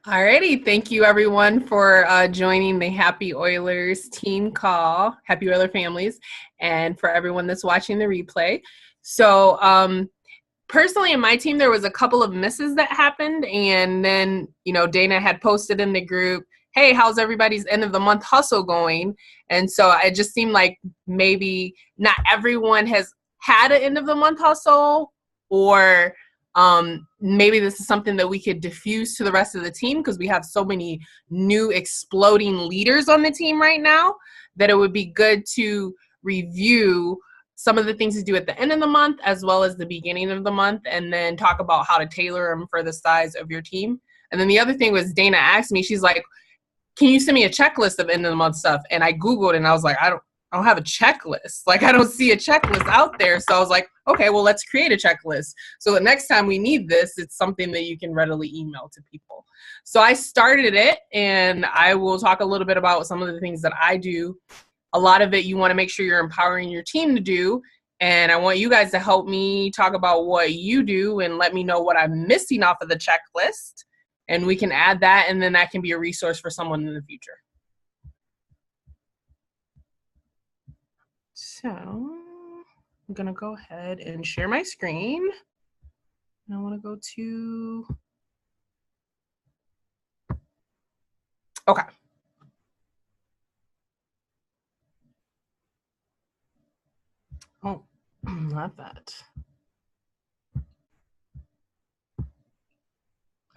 Alrighty, thank you everyone for joining the Happy Oilers team call, Happy Oiler families, and for everyone that's watching the replay. So personally in my team, there was a couple of misses that happened, and then, Dana had posted in the group, hey, how's everybody's end of the month hustle going? And so it just seemed like maybe not everyone has had an end of the month hustle, or maybe this is something that we could diffuse to the rest of the team, because we have so many new exploding leaders on the team right now that it would be good to review some of the things to do at the end of the month as well as the beginning of the month, and then talk about how to tailor them for the size of your team. And then the other thing was, Dana asked me, she's like, can you send me a checklist of end of the month stuff? And I Googled and I was like, I don't have a checklist. Like, I don't see a checklist out there. So I was like, okay, well, let's create a checklist. So the next time we need this, it's something that you can readily email to people. So I started it, and I will talk a little bit about some of the things that I do. A lot of it you want to make sure you're empowering your team to do. And I want you guys to help me talk about what you do and let me know what I'm missing off of the checklist. And we can add that, and then that can be a resource for someone in the future. So I'm going to go ahead and share my screen. And I want to go to, okay. Oh, not that.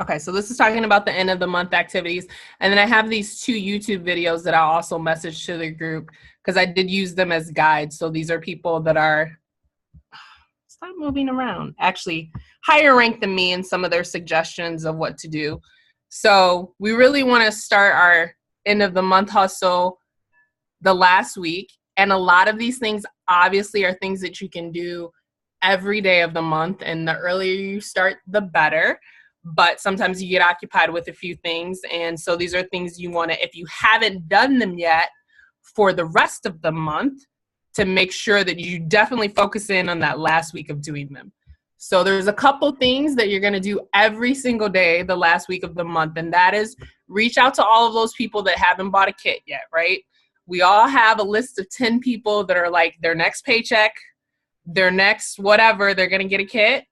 Okay, so this is talking about the end of the month activities. And then I have these 2 YouTube videos that I'll also message to the group, because I did use them as guides. So these are people that are, stop moving around, actually higher ranked than me in some of their suggestions of what to do. So we really want to start our end of the month hustle the last week. And a lot of these things obviously are things that you can do every day of the month. And the earlier you start, the better. But sometimes you get occupied with a few things. And so these are things you want to, if you haven't done them yet for the rest of the month, to make sure that you definitely focus in on that last week of doing them. So there's a couple things that you're going to do every single day the last week of the month. And that is reach out to all of those people that haven't bought a kit yet, right? We all have a list of 10 people that are like their next paycheck, their next whatever, they're going to get a kit.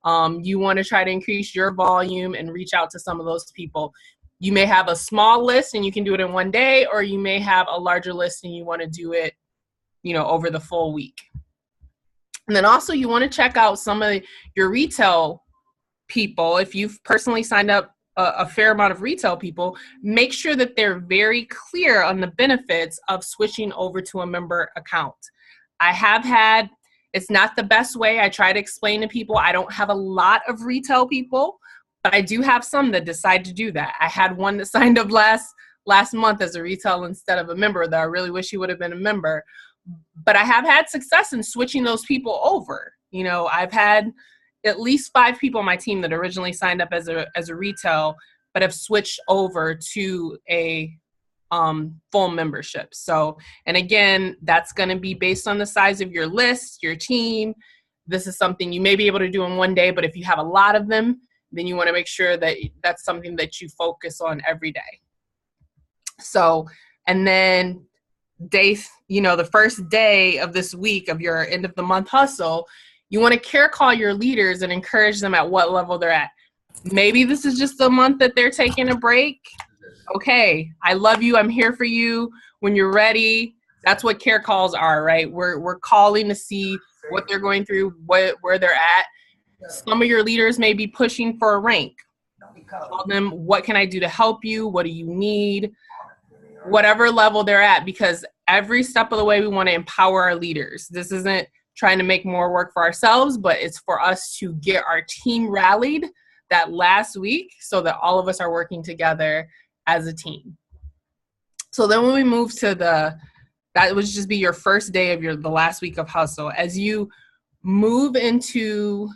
You want to try to increase your volume and reach out to some of those people. You may have a small list and you can do it in one day, or you may have a larger list and you want to do it, over the full week. And then also you want to check out some of your retail people. If you've personally signed up a fair amount of retail people, make sure that they're very clear on the benefits of switching over to a member account. I have had, it's not the best way. I try to explain to people, I don't have a lot of retail people, but I do have some that decide to do that. I had one that signed up last month as a retail instead of a member, that I really wish he would have been a member. But I have had success in switching those people over. I've had at least 5 people on my team that originally signed up as a retail, but have switched over to a full membership. So, and again, that's going to be based on the size of your list, your team. This is something you may be able to do in one day, but if you have a lot of them, then you want to make sure that that's something that you focus on every day. So, and then the first day of this week of your end of the month hustle, you want to care call your leaders and encourage them at what level they're at. Maybe this is just a month that they're taking a break. Okay, I love you. I'm here for you when you're ready. That's what care calls are, right? We're calling to see what they're going through, where they're at. Some of your leaders may be pushing for a rank. Call them, what can I do to help you? What do you need? Whatever level they're at, because every step of the way we want to empower our leaders. This isn't trying to make more work for ourselves, but it's for us to get our team rallied that last week so that all of us are working together as a team. So then when we move to that would just be your first day of the last week of hustle. As you move into,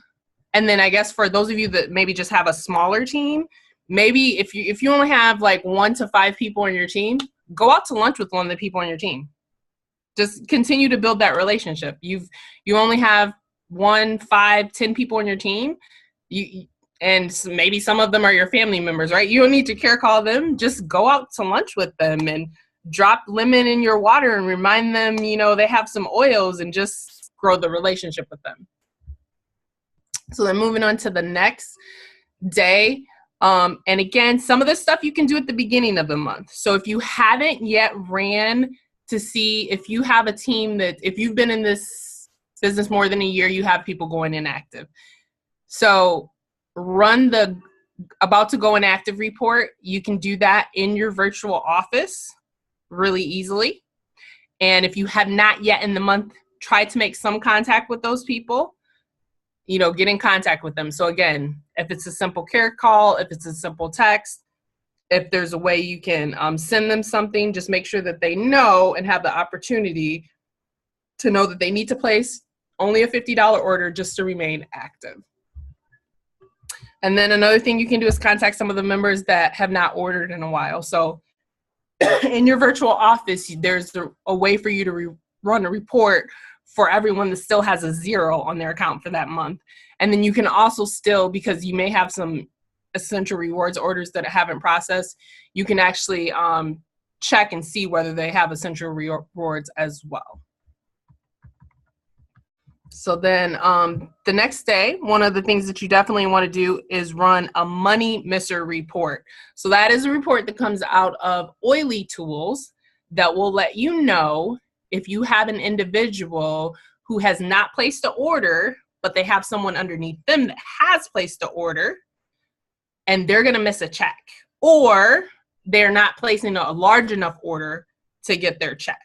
and then I guess for those of you that maybe just have a smaller team, maybe if you only have like 1 to 5 people on your team, go out to lunch with one of the people on your team. Just continue to build that relationship. You only have 1, 5, 10 people on your team. And maybe some of them are your family members, right? You don't need to care call them. Just go out to lunch with them and drop lemon in your water and remind them, you know, they have some oils, and just grow the relationship with them. So then moving on to the next day. And again, some of this stuff you can do at the beginning of the month. So if you haven't yet ran to see if you have a team that, if you've been in this business more than a year, you have people going inactive. So run the about to go inactive report. You can do that in your virtual office really easily. And if you have not yet in the month, try to make some contact with those people, you know, get in contact with them. So again, if it's a simple care call, if it's a simple text, if there's a way you can send them something, just make sure that they know and have the opportunity to know that they need to place only a $50 order just to remain active. And then another thing you can do is contact some of the members that have not ordered in a while. So in your virtual office, there's a way for you to run a report for everyone that still has a 0 on their account for that month. And then you can also still, because you may have some essential rewards orders that haven't processed, you can actually check and see whether they have essential rewards as well. So then the next day, one of the things that you definitely want to do is run a money misser report. So that is a report that comes out of Oily Tools that will let you know if you have an individual who has not placed an order, but they have someone underneath them that has placed an order, and they're going to miss a check, or they're not placing a large enough order to get their check.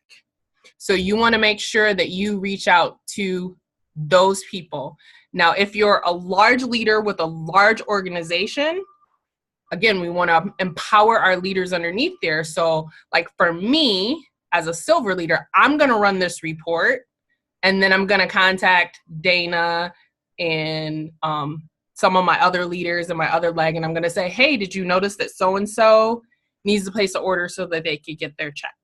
So you want to make sure that you reach out to those people. Now, if you're a large leader with a large organization, again, we want to empower our leaders underneath there. So like for me as a silver leader, I'm going to run this report, and then I'm going to contact Dana and some of my other leaders and my other leg, and I'm going to say, hey, did you notice that so-and-so needs to place an order so that they could get their check?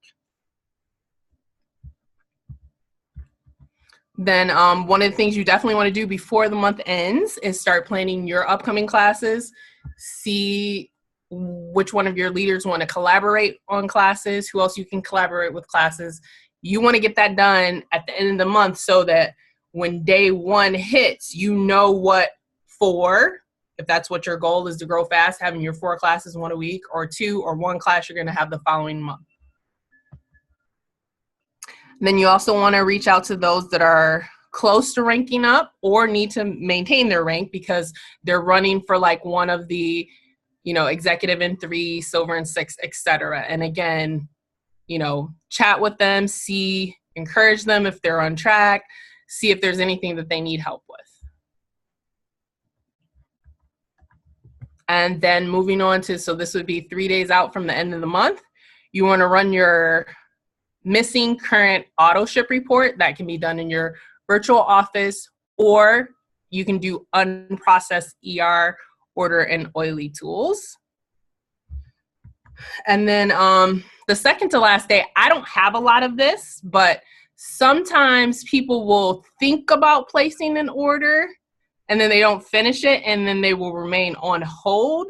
Then one of the things you definitely want to do before the month ends is start planning your upcoming classes. See which one of your leaders want to collaborate on classes, who else you can collaborate with classes. You want to get that done at the end of the month so that when day 1 hits, you know what for, if that's what your goal is to grow fast, having your 4 classes 1 a week, or 2 or 1 class you're going to have the following month. Then you also want to reach out to those that are close to ranking up or need to maintain their rank because they're running for like one of the, you know, executive in 3, silver in 6, etc. And again, you know, chat with them, encourage them if they're on track, see if there's anything that they need help with. And then moving on to, so this would be 3 days out from the end of the month, you want to run your missing current auto ship report. That can be done in your virtual office, or you can do unprocessed ER order in Oily Tools. And then the second to last day, I don't have a lot of this, but sometimes people will think about placing an order and then they don't finish it, and then they will remain on hold.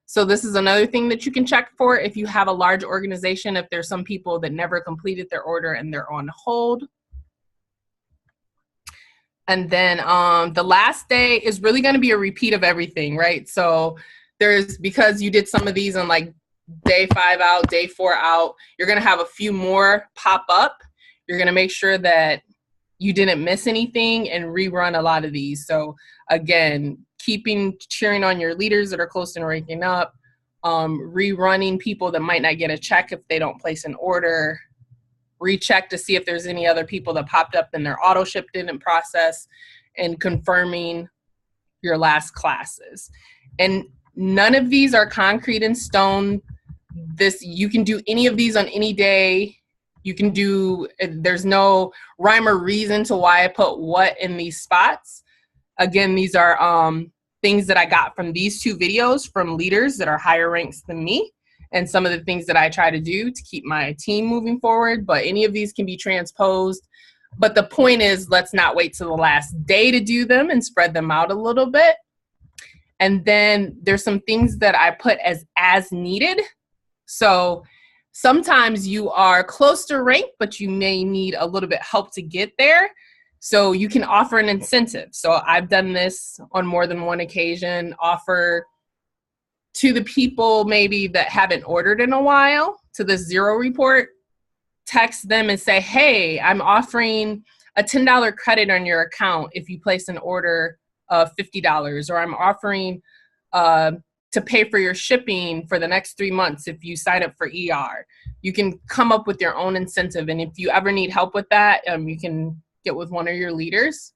So this is another thing that you can check for if you have a large organization, if there's some people that never completed their order and they're on hold. And then the last day is really going to be a repeat of everything, right? So because you did some of these on like day 5 out, day 4 out, you're going to have a few more pop up. You're going to make sure that you didn't miss anything and rerun a lot of these. So again, cheering on your leaders that are close to ranking up, rerunning people that might not get a check if they don't place an order, recheck to see if there's any other people that popped up and their auto ship didn't process, and confirming your last classes. And none of these are concrete in stone. You can do any of these on any day. You can do, there's no rhyme or reason to why I put what in these spots. Again, these are things that I got from these 2 videos from leaders that are higher ranks than me, and some of the things that I try to do to keep my team moving forward. But any of these can be transposed. But the point is, let's not wait till the last day to do them and spread them out a little bit. And then there's some things that I put as needed. So sometimes you are close to rank, but you may need a little bit help to get there. So you can offer an incentive. So I've done this on more than one occasion, offer to the people maybe that haven't ordered in a while to the zero report, text them and say, hey, I'm offering a $10 credit on your account if you place an order of $50, or I'm offering to pay for your shipping for the next 3 months if you sign up for ER. You can come up with your own incentive. And if you ever need help with that, you can get with one of your leaders.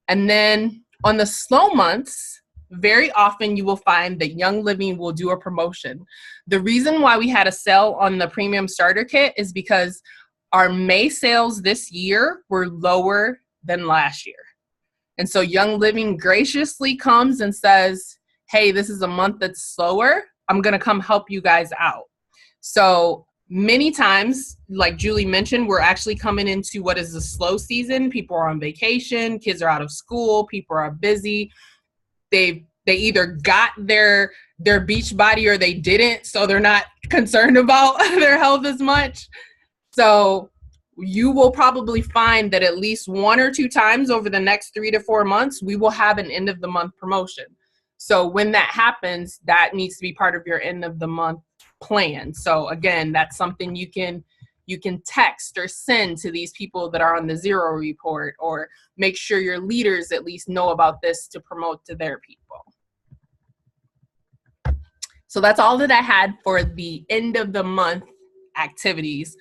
And then on the slow months, very often you will find that Young Living will do a promotion. The reason why we had a sale on the premium starter kit is because our May sales this year were lower than last year. And so Young Living graciously comes and says, hey, this is a month that's slower. I'm going to come help you guys out. So many times, like Julie mentioned, we're actually coming into what is the slow season. People are on vacation, kids are out of school, people are busy. They either got their beach body or they didn't, so they're not concerned about their health as much. So you will probably find that at least 1 or 2 times over the next 3 to 4 months, we will have an end of the month promotion. So when that happens, that needs to be part of your end of the month plan. So again, that's something you can text or send to these people that are on the zero report, or make sure your leaders at least know about this to promote to their people. So that's all that I had for the end of the month activities.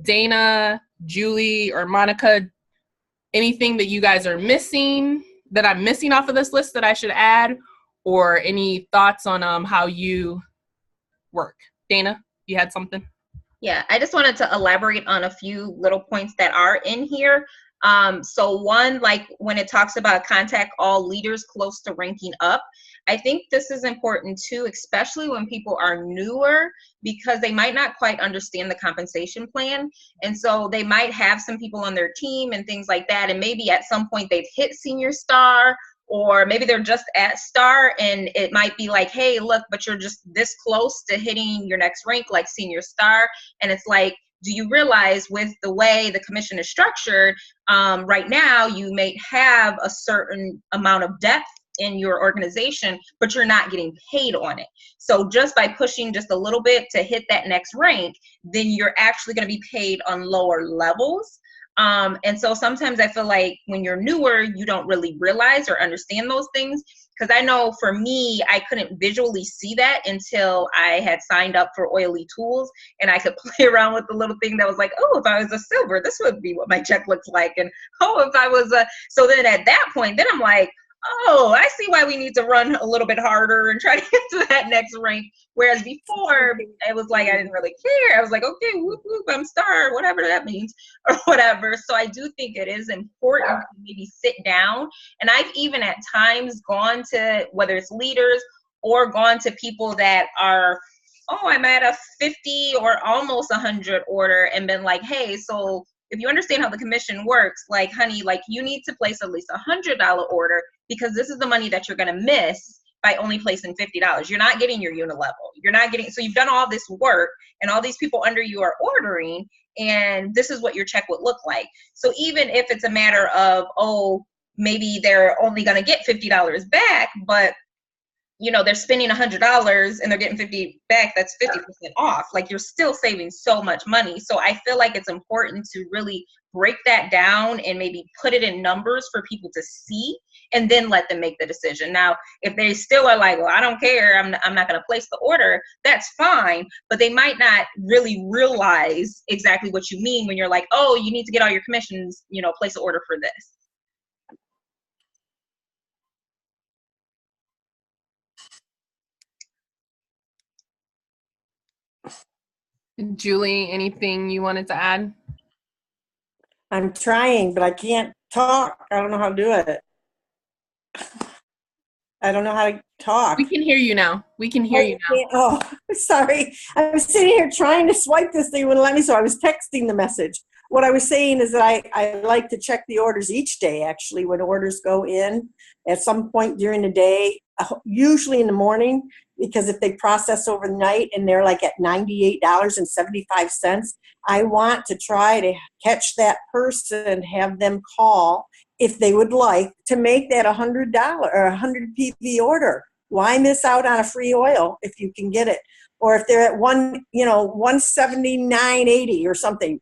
Dana, Julie, or Monica, anything that you guys are missing, that I'm missing off of this list that I should add, or any thoughts on how you work? Dana, you had something? Yeah, I just wanted to elaborate on a few little points that are in here. So one, like when it talks about contact all leaders close to ranking up, I think this is important too, especially when people are newer, because they might not quite understand the compensation plan. And so they might have some people on their team and things like that. And maybe at some point they've hit senior star, or maybe they're just at star, and it might be like, hey, look, but you're just this close to hitting your next rank, like senior star. And it's like, do you realize with the way the commission is structured, right now you may have a certain amount of depth in your organization, but you're not getting paid on it. So just by pushing just a little bit to hit that next rank, then you're actually going to be paid on lower levels. And so sometimes I feel like when you're newer, you don't really realize or understand those things. Because I know for me, I couldn't visually see that until I had signed up for Oily Tools, and I could play around with the little thing that was like, oh, if I was a silver, this would be what my check looks like. And oh, if I was a, so then at that point, then I'm like, oh, I see why we need to run a little bit harder and try to get to that next rank. Whereas before, it was like I didn't really care. I was like, okay, whoop, whoop, I'm star, whatever that means, or whatever. So I do think it is important to maybe sit down. And I've even at times gone to, whether it's leaders or gone to people that are, oh, I'm at a 50 or almost 100 order, and been like, hey, so if you understand how the commission works, like, honey, like you need to place at least $100 order, because this is the money that you're going to miss by only placing $50. You're not getting your unit level. You're not getting, so you've done all this work and all these people under you are ordering, and this is what your check would look like. So even if it's a matter of, oh, maybe they're only going to get $50 back, but you know, they're spending $100 and they're getting 50 back, that's 50% off. Like, you're still saving so much money. So I feel like it's important to really break that down and maybe put it in numbers for people to see, and then let them make the decision. Now, if they still are like, well, I don't care, I'm not going to place the order, that's fine. But they might not really realize exactly what you mean when you're like, oh, you need to get all your commissions, you know, place an order for this. Julie, anything you wanted to add? I'm trying, but I can't talk. I don't know how to do it. I don't know how to talk. We can hear you now. We can hear you now. Oh, sorry. I was sitting here trying to swipe this thing. It wouldn't let me, so I was texting the message. what I was saying is that I like to check the orders each day, actually, when orders go in at some point during the day, usually in the morning, because if they process overnight and they're like at $98.75, I want to try to catch that person, have them call if they would like to make that $100 or 100 PV order. Why miss out on a free oil if you can get it? Or if they're at 179.80 or something,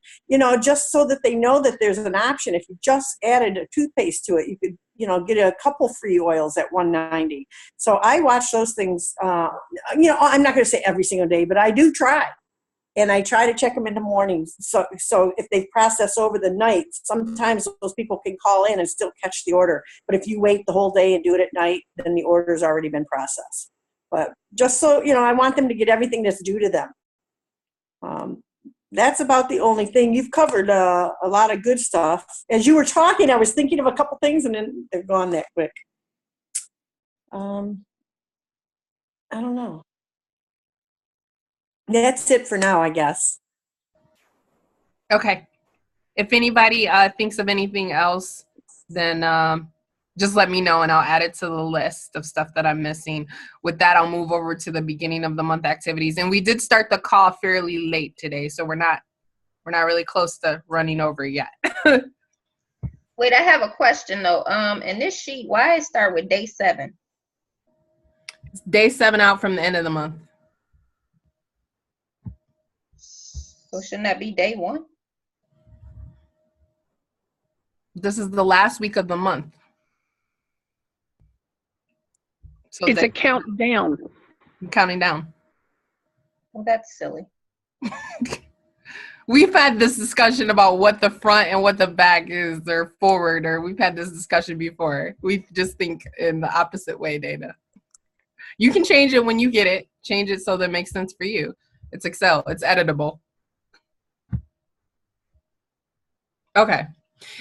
just so that they know that there's an option. If you just added a toothpaste to it, you could, get a couple free oils at 190. So I watch those things, I'm not going to say every single day, but I do try. And I try to check them in the mornings. So if they process over the night, sometimes those people can call in and still catch the order. But if you wait the whole day and do it at night, then the order's already been processed. But just so, I want them to get everything that's due to them. That's about the only thing. You've covered a lot of good stuff. As you were talking, I was thinking of a couple things and then they're gone that quick. I don't know. That's it for now, I guess. Okay. If anybody thinks of anything else, then just let me know and I'll add it to the list of stuff that I'm missing. With that, I'll move over to the beginning of the month activities. And we did start the call fairly late today, so we're not really close to running over yet. Wait, I have a question though. In this sheet, why it start with day 7? Day 7 out from the end of the month. So shouldn't that be day 1? This is the last week of the month. So It's a countdown. I'm counting down. Well, that's silly. We've had this discussion about what the front and what the back is, or forward, or we've had this discussion before. We just think in the opposite way, Dana. You can change it when you get it. Change it so that it makes sense for you. It's Excel. It's editable. Okay.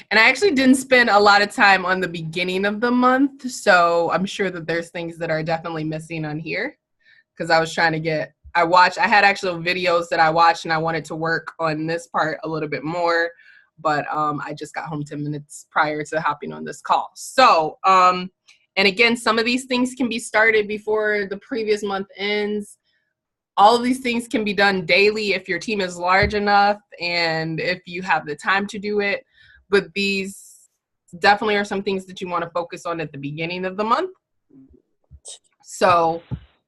And I actually didn't spend a lot of time on the beginning of the month, so I'm sure that there's things that are definitely missing on here because I was trying to I had actual videos that I watched and I wanted to work on this part a little bit more, but I just got home 10 minutes prior to hopping on this call. So, and again, some of these things can be started before the previous month ends. All of these things can be done daily if your team is large enough and if you have the time to do it. But these definitely are some things that you want to focus on at the beginning of the month. So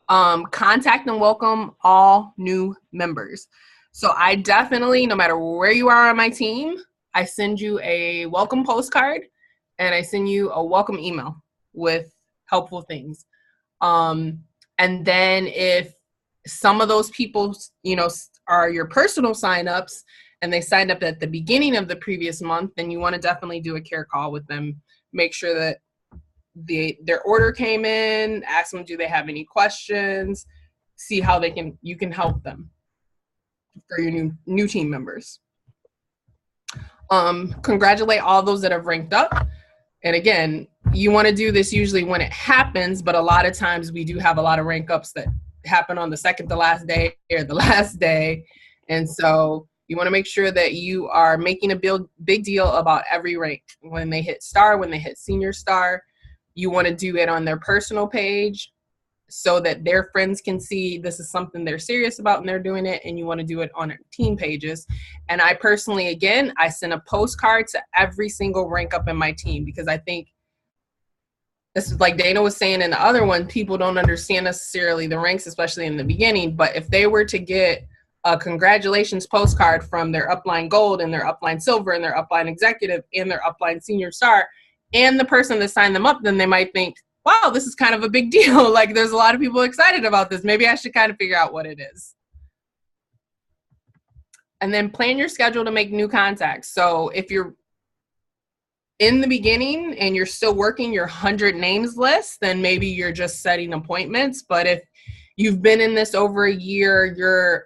contact and welcome all new members. So I definitely, no matter where you are on my team, I send you a welcome postcard and I send you a welcome email with helpful things. And then if some of those people, are your personal signups and they signed up at the beginning of the previous month, then you want to definitely do a care call with them. Make sure that their order came in, ask them, do they have any questions, see how you can help them for your new team members. Congratulate all those that have ranked up. And again, you want to do this usually when it happens, but a lot of times we do have a lot of rank ups that happen on the second to last day or the last day. And so you want to make sure that you are making a big deal about every rank. When they hit star, when they hit senior star, you want to do it on their personal page so that their friends can see this is something they're serious about and they're doing it, and you want to do it on team pages. And I personally, again, I send a postcard to every single rank up in my team because I think this is like Dana was saying in the other one, people don't understand necessarily the ranks, especially in the beginning, but if they were to get a congratulations postcard from their upline gold and their upline silver and their upline executive and their upline senior star and the person that signed them up, then they might think, wow, this is kind of a big deal. Like there's a lot of people excited about this. Maybe I should kind of figure out what it is. And then plan your schedule to make new contacts. So if you're in the beginning and you're still working your 100 names list, then maybe you're just setting appointments. But if you've been in this over a year, you're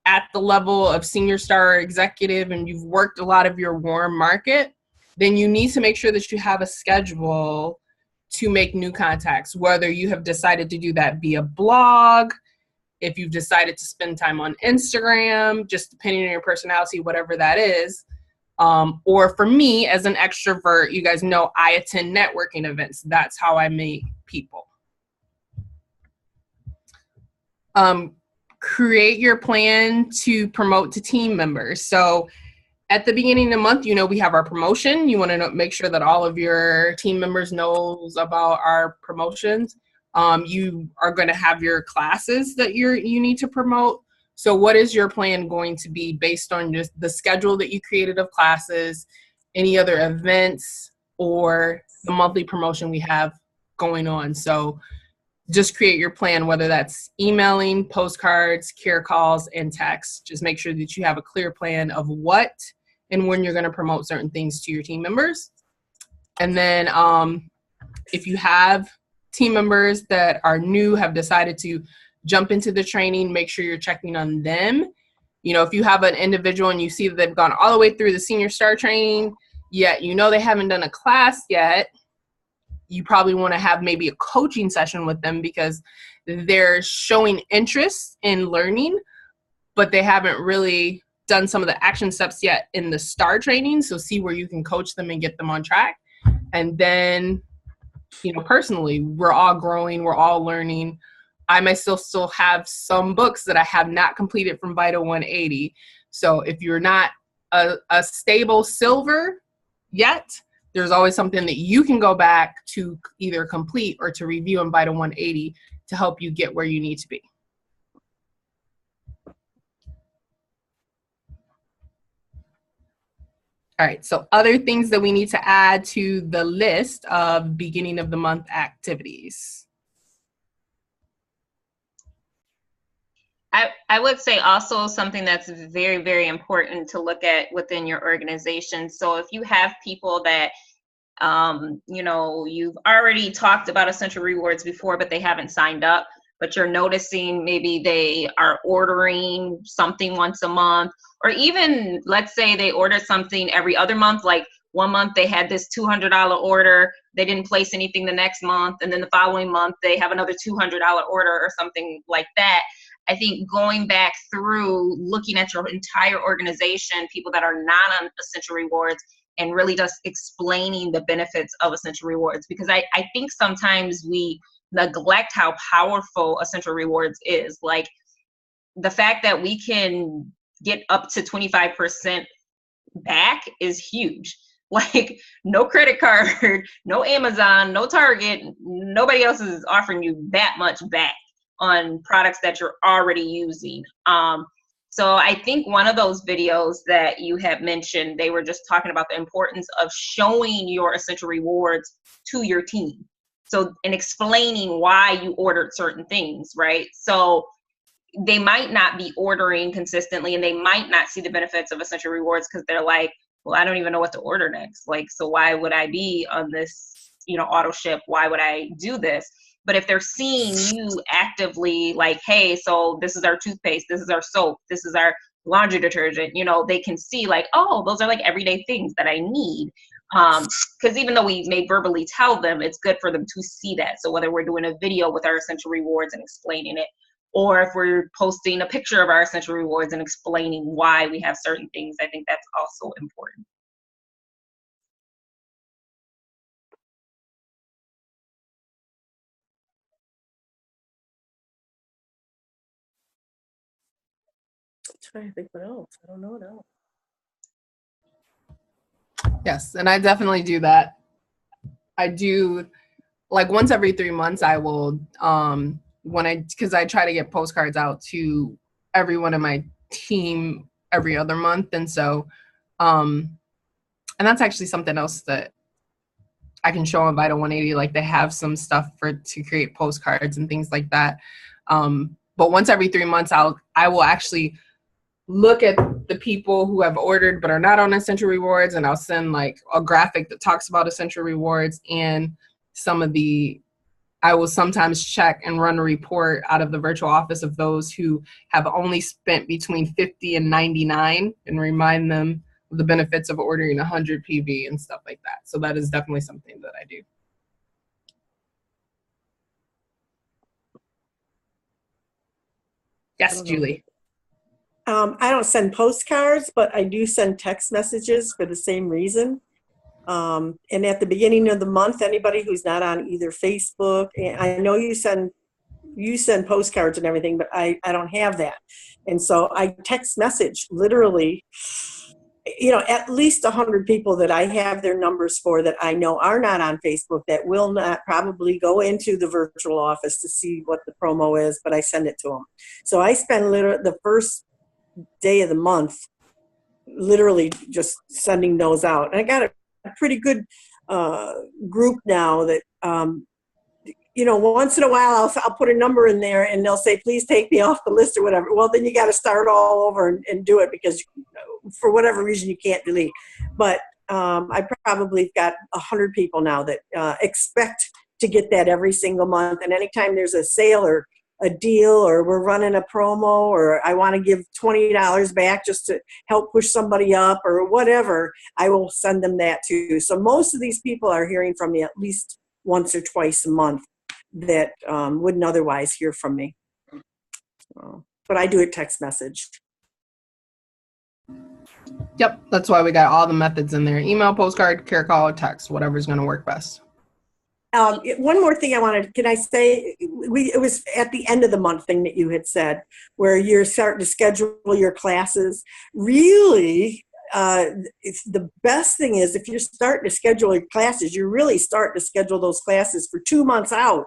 at the level of senior star or executive and you've worked a lot of your warm market, then you need to make sure that you have a schedule to make new contacts, whether you have decided to do that via blog, if you've decided to spend time on Instagram, just depending on your personality, whatever that is, Or for me as an extrovert, you guys know I attend networking events. That's how I meet people. Create your plan to promote to team members. So at the beginning of the month, you know, we have our promotion. You want to make sure that all of your team members knows about our promotions. You are going to have your classes that you need to promote. So what is your plan going to be based on just the schedule that you created of classes, any other events, or the monthly promotion we have going on? So just create your plan, whether that's emailing, postcards, care calls, and texts. Just make sure that you have a clear plan of what and when you're going to promote certain things to your team members. And then if you have team members that are new, have decided to jump into the training, make sure you're checking on them. You know, if you have an individual and you see that they've gone all the way through the senior star training, yet you know they haven't done a class yet, you probably want to have maybe a coaching session with them because they're showing interest in learning, but they haven't really done some of the action steps yet in the STAR training. So see where you can coach them and get them on track. And then, you know, personally, we're all growing, we're all learning. I myself still have some books that I have not completed from Vital 180. So if you're not a stable silver yet, there's always something that you can go back to either complete or to review in Vital 180 to help you get where you need to be. All right, so other things that we need to add to the list of beginning of the month activities. I would say also something that's very, very important to look at within your organization. So if you have people that, you know, you've already talked about Essential Rewards before, but they haven't signed up, but you're noticing maybe they are ordering something once a month, or even let's say they order something every other month, like one month they had this $200 order, they didn't place anything the next month, and then the following month they have another $200 order or something like that. I think going back through looking at your entire organization, people that are not on Essential Rewards, and really just explaining the benefits of Essential Rewards, because I think sometimes we neglect how powerful Essential Rewards is. Like the fact that we can get up to 25% back is huge. Like no credit card, no Amazon, no Target, nobody else is offering you that much back on products that you're already using. So I think one of those videos that you have mentioned, they were just talking about the importance of showing your Essential Rewards to your team. So, and explaining why you ordered certain things, right? So they might not be ordering consistently and they might not see the benefits of Essential Rewards because they're like, well, I don't even know what to order next. Like, so why would I be on this, you know, auto ship? Why would I do this? But if they're seeing you actively like, hey, so this is our toothpaste, this is our soap, this is our laundry detergent, you know, they can see like, oh, those are like everyday things that I need. Because even though we may verbally tell them, it's good for them to see that. So whether we're doing a video with our Essential Rewards and explaining it, or if we're posting a picture of our Essential Rewards and explaining why we have certain things, I think that's also important. Trying to think what else. I don't know what else. Yes, and I definitely do that. I do, like once every 3 months, I will, because I try to get postcards out to everyone in my team every other month. And so, and that's actually something else that I can show on Vital 180. Like they have some stuff to create postcards and things like that. But once every 3 months, I will actually look at the people who have ordered but are not on Essential Rewards, and I'll send like a graphic that talks about Essential Rewards and some of I will sometimes check and run a report out of the virtual office of those who have only spent between 50 and 99 and remind them of the benefits of ordering 100 PV and stuff like that. So that is definitely something that I do. Yes, Julie. I don't send postcards, but I do send text messages for the same reason. And at the beginning of the month, anybody who's not on either Facebook, and I know you send postcards and everything, but I don't have that. And so I text message literally, at least 100 people that I have their numbers for that I know are not on Facebook that will not probably go into the virtual office to see what the promo is, but I send it to them. So I spend literally the first day of the month literally just sending those out. And I got a pretty good group now that once in a while I'll put a number in there and they'll say, please take me off the list or whatever. Well, then you got to start all over and do it because for whatever reason you can't delete. But I probably got 100 people now that expect to get that every single month. And anytime there's a sale or a deal or we're running a promo or I want to give $20 back just to help push somebody up or whatever, I will send them that too. So most of these people are hearing from me at least once or twice a month that wouldn't otherwise hear from me. But I do a text message. Yep, that's why we got all the methods in there. Email, postcard, care call, text, whatever's going to work best. One more thing I wanted, can I say, it was at the end of the month thing that you had said, where you're starting to schedule your classes. Really, the best thing is if you're starting to schedule your classes, you're really starting to schedule those classes for 2 months out.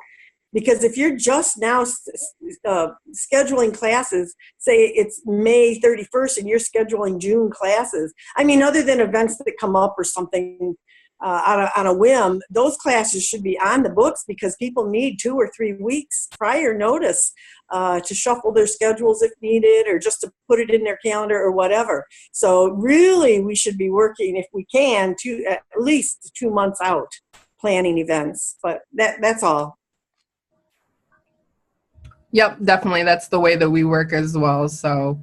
Because if you're just now scheduling classes, say it's May 31st and you're scheduling June classes, I mean, other than events that come up or something on a whim, those classes should be on the books because people need 2 or 3 weeks prior notice to shuffle their schedules if needed or just to put it in their calendar or whatever. So really we should be working, if we can, at least 2 months out planning events. But that's all. Yep, definitely. That's the way that we work as well. So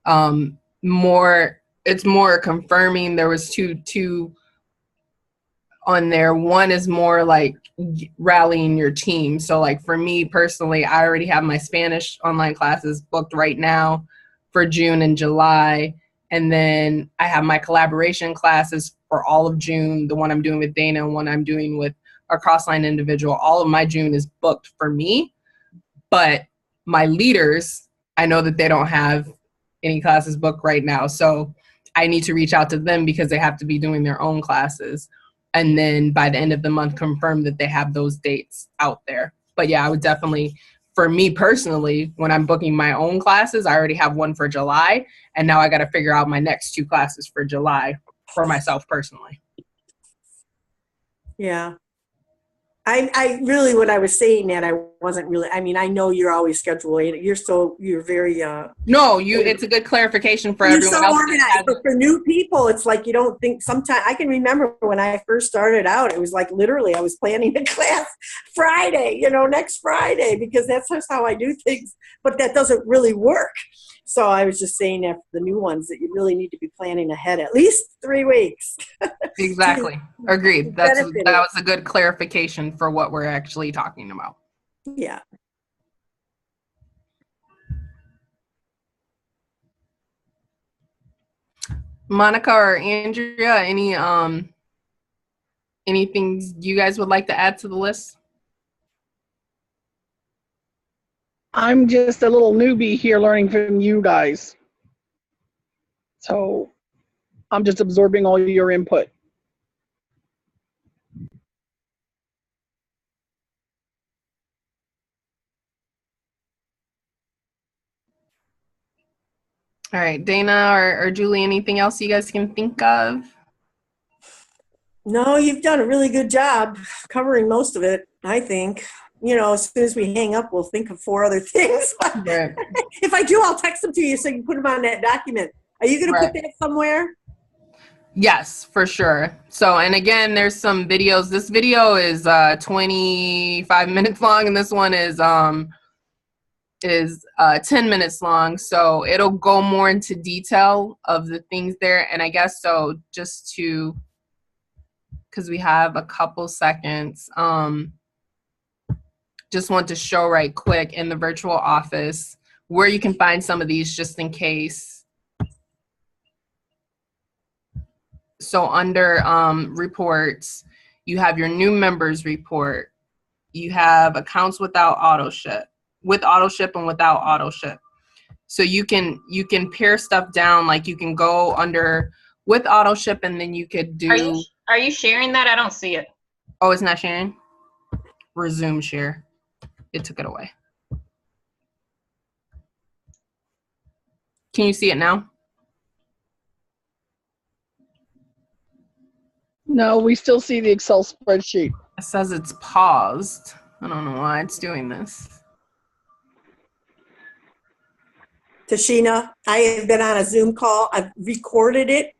it's more confirming. There was two on there. One is more like rallying your team. So like for me personally, I already have my Spanish online classes booked right now for June and July. And then I have my collaboration classes for all of June, the one I'm doing with Dana and one I'm doing with our Crossline individual. All of my June is booked for me. But my leaders, I know that they don't have any classes booked right now. So I need to reach out to them because they have to be doing their own classes. And then by the end of the month, confirm that they have those dates out there. But yeah, I would definitely, for me personally, when I'm booking my own classes, I already have one for July. And now I got to figure out my next 2 classes for July for myself personally. Yeah. I really, when I was saying that, I wasn't really, I mean, I know you're always scheduling. You're very, no, it's a good clarification for everyone so else. Organized. But for new people, it's like, you don't think sometimes, I can remember when I first started out, it was like literally I was planning a class Friday, next Friday, because that's just how I do things, but that doesn't really work. So I was just saying that for the new ones that you really need to be planning ahead at least 3 weeks. Exactly. Agreed. That was a good clarification for what we're actually talking about. Yeah. Monica or Andrea, anything you guys would like to add to the list? I'm just a little newbie here learning from you guys. So I'm just absorbing all your input. All right, Dana or Julie, anything else you guys can think of? No, you've done a really good job covering most of it, I think. As soon as we hang up, we'll think of 4 other things. Right. If I do, I'll text them to you so you can put them on that document. Are you going to put that somewhere? Yes, for sure. So, and again, there's some videos. This video is 25 minutes long, and this one is 10 minutes long. So it'll go more into detail of the things there. And I guess so, just to, because we have a couple seconds, just want to show right quick in the virtual office where you can find some of these just in case So under reports, you have your new members report. You have accounts without auto ship, with auto ship and without auto ship. So you can pare stuff down. Like you can go under with auto ship, and then you could do. Are you sharing that? I don't see it. Oh, it's not sharing. Resume share. It took it away. Can you see it now? No, we still see the Excel spreadsheet. It says it's paused. I don't know why it's doing this. Tashina, I have been on a Zoom call. I've recorded it,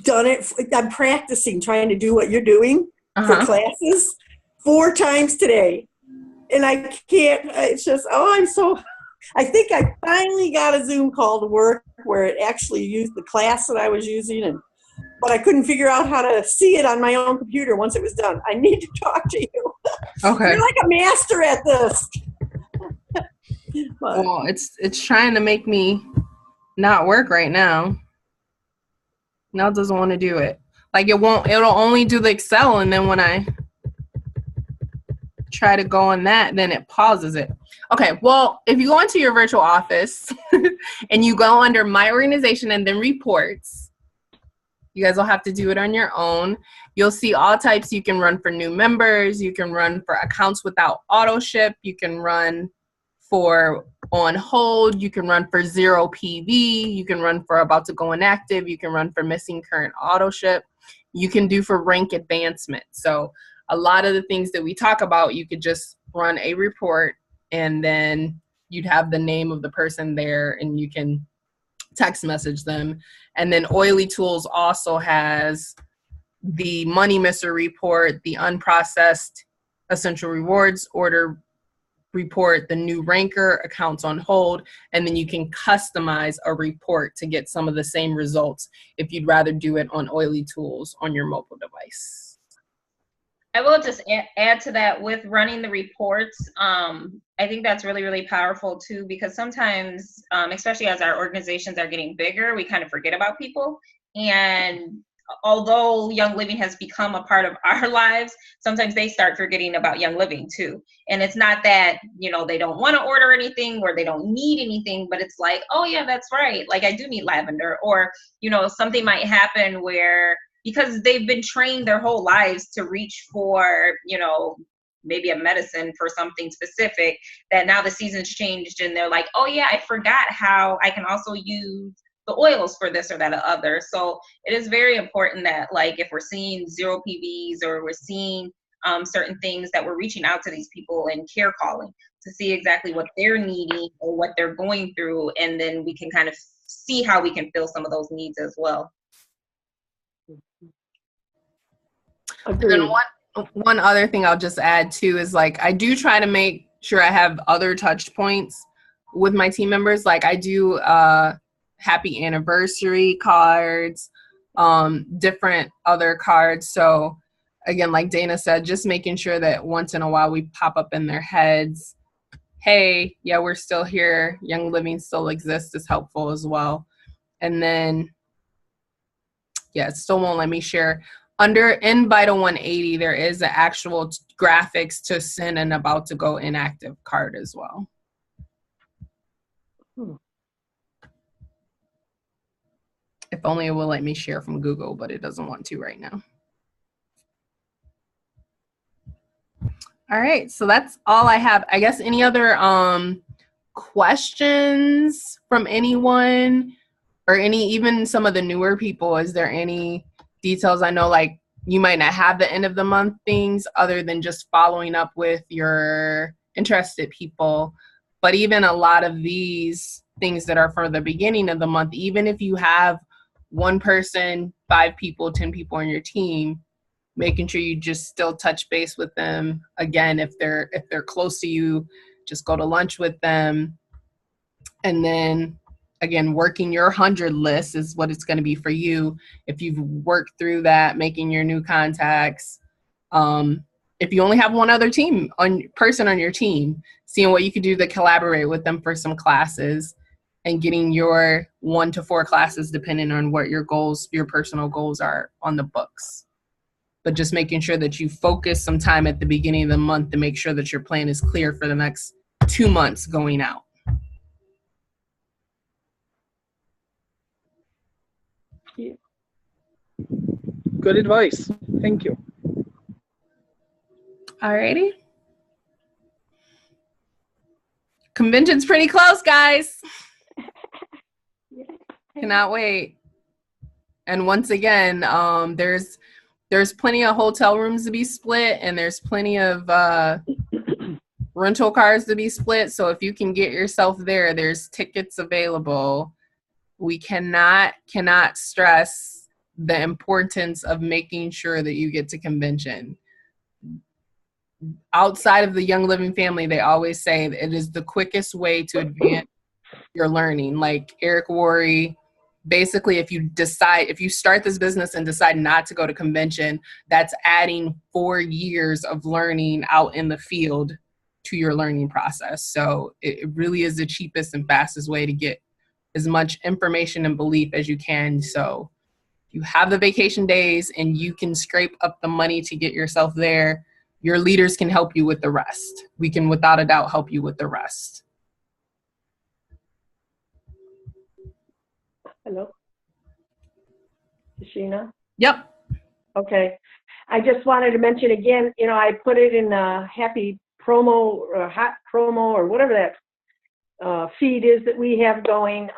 done it. I'm practicing trying to do what you're doing for classes 4 times today. And I can't, it's just, I think I finally got a Zoom call to work where it actually used the class that I was using, but I couldn't figure out how to see it on my own computer once it was done. I need to talk to you. Okay. You're like a master at this. Well, it's trying to make me not work right now. Now it doesn't want to do it. Like it'll only do the Excel, and then when I try to go on that, then it pauses it. Okay, well, if you go into your virtual office and you go under My Organization and then Reports, you guys will have to do it on your own. You'll see all types. You can run for new members. You can run for accounts without auto ship. You can run for on hold. You can run for 0 PV. You can run for about to go inactive. You can run for missing current auto ship. You can do for rank advancement. So a lot of the things that we talk about, you could just run a report, and then you'd have the name of the person there, and you can text message them. And then Oily Tools also has the Money Misser report, the unprocessed essential rewards order report, the new ranker, accounts on hold, and then you can customize a report to get some of the same results if you'd rather do it on Oily Tools on your mobile device. I will just add to that with running the reports. I think that's really, really powerful too, because sometimes, especially as our organizations are getting bigger, we kind of forget about people. And although Young Living has become a part of our lives, sometimes they start forgetting about Young Living too. And it's not that, they don't want to order anything or they don't need anything, but it's like, oh yeah, that's right. Like I do need lavender, or, something might happen where, because they've been trained their whole lives to reach for, maybe a medicine for something specific, that now the season's changed and they're like, oh yeah, I forgot how I can also use the oils for this or that or other. So it is very important that, like, if we're seeing 0 PVs or we're seeing certain things, that we're reaching out to these people and care calling to see exactly what they're needing or what they're going through. And then we can kind of see how we can fill some of those needs as well. Agreed. And one other thing I'll just add too is, like, I do try to make sure I have other touch points with my team members. Like I do happy anniversary cards, different other cards. So again, like Dana said, just making sure that once in a while we pop up in their heads, hey, yeah, we're still here. Young Living still exists is helpful as well. And then, yeah, it still won't let me share. Under Vital 180, there is an actual graphics to send an about to go inactive card as well. If only it will let me share from Google, but it doesn't want to right now. All right, so that's all I have. I guess any other questions from anyone, or even some of the newer people? Is there any details? I know, like, you might not have the end of the month things other than just following up with your interested people. But even a lot of these things that are for the beginning of the month, even if you have 1 person, 5 people, 10 people on your team, making sure you just still touch base with them. Again, if they're close to you, just go to lunch with them. And then again, working your 100 list is what it's going to be for you. If you've worked through that, making your new contacts. If you only have 1 other person on your team, seeing what you could do to collaborate with them for some classes. and getting your 1 to 4 classes depending on what your goals, your personal goals are on the books. But just making sure that you focus some time at the beginning of the month to make sure that your plan is clear for the next 2 months going out. Good advice. Thank you. Alrighty. Convention's pretty close, guys. Cannot wait. And once again, there's plenty of hotel rooms to be split, and there's plenty of rental cars to be split. So if you can get yourself there, there's tickets available. We cannot stress the importance of making sure that you get to convention. Outside of the Young Living family, they always say that it is the quickest way to advance your learning. Like Eric Worre, basically, if you start this business and decide not to go to convention, that's adding 4 years of learning out in the field to your learning process. So it really is the cheapest and fastest way to get as much information and belief as you can. So you have the vacation days and you can scrape up the money to get yourself there. Your leaders can help you with the rest. We can, without a doubt, help you with the rest. Hello? Sheena? Yep. Okay. I just wanted to mention again, you know, I put it in a happy promo or hot promo or whatever that feed is that we have going,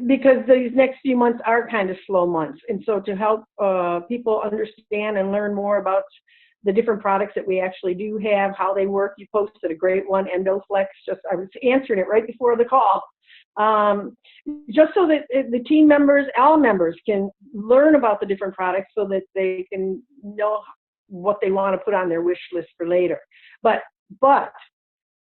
because these next few months are kind of slow months. And so to help people understand and learn more about the different products that we actually do have, how they work, you posted a great one, EndoFlex. I was answering it right before the call. Just so that the team members, all members, can learn about the different products so that they can know what they want to put on their wish list for later. But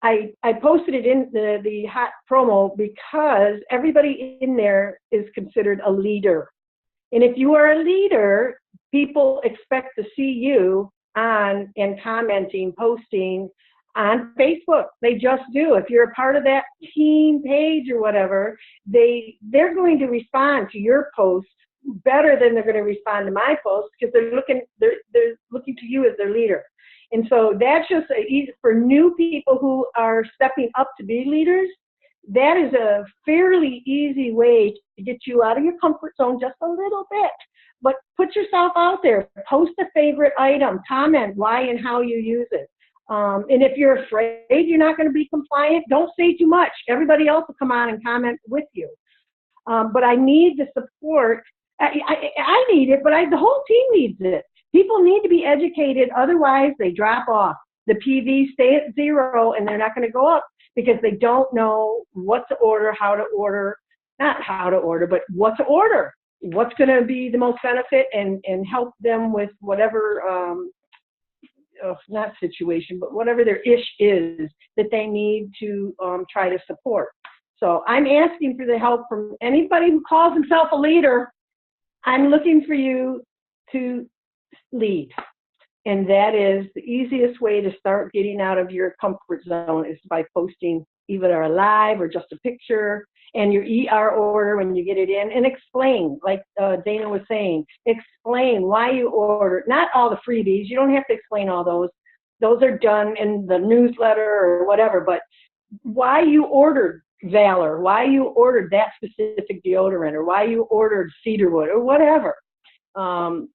I posted it in the hot promo because everybody in there is considered a leader. And if you are a leader, people expect to see you on and commenting, posting on Facebook. They just do. If you're a part of that team page or whatever, they're going to respond to your post better than they're going to respond to my post because they're looking to you as their leader. And so that's just for new people who are stepping up to be leaders. That is a fairly easy way to get you out of your comfort zone just a little bit. But put yourself out there. Post a favorite item. Comment why and how you use it. And if you're afraid you're not going to be compliant, don't say too much. Everybody else will come on and comment with you. But I need the support. I need it, but the whole team needs it. People need to be educated. Otherwise, they drop off. The PVs stay at 0, and they're not going to go up because they don't know what to order, how to order. Not how to order, but what to order. What's going to be the most benefit and help them with whatever not situation, but whatever their ish is that they need to try to support. So I'm asking for the help from anybody who calls himself a leader. I'm looking for you to lead. And that is the easiest way to start getting out of your comfort zone is by posting either a live or just a picture and your ER order when you get it in, and explain, like Dana was saying, explain why you ordered, not all the freebies. You don't have to explain all those. Those are done in the newsletter or whatever, but why you ordered Valor, why you ordered that specific deodorant, or why you ordered cedarwood or whatever, and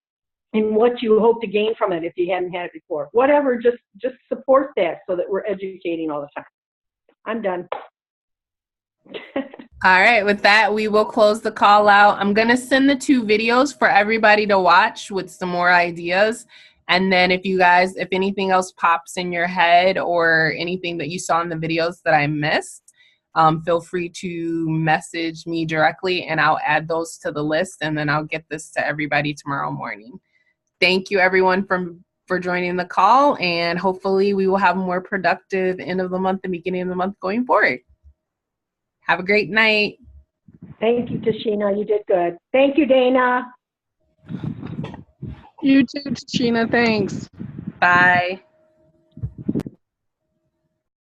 what you hope to gain from it if you hadn't had it before. Whatever, just support that so that we're educating all the time. I'm done. All right, with that, we will close the call out. I'm going to send the 2 videos for everybody to watch with some more ideas. And then if anything else pops in your head or anything that you saw in the videos that I missed, feel free to message me directly and I'll add those to the list, and then I'll get this to everybody tomorrow morning. Thank you, everyone, for joining the call, and hopefully we will have more productive end of the month and beginning of the month going forward. Have a great night. Thank you, Tashina. You did good. Thank you, Dana. You too, Sheena. Thanks. Bye.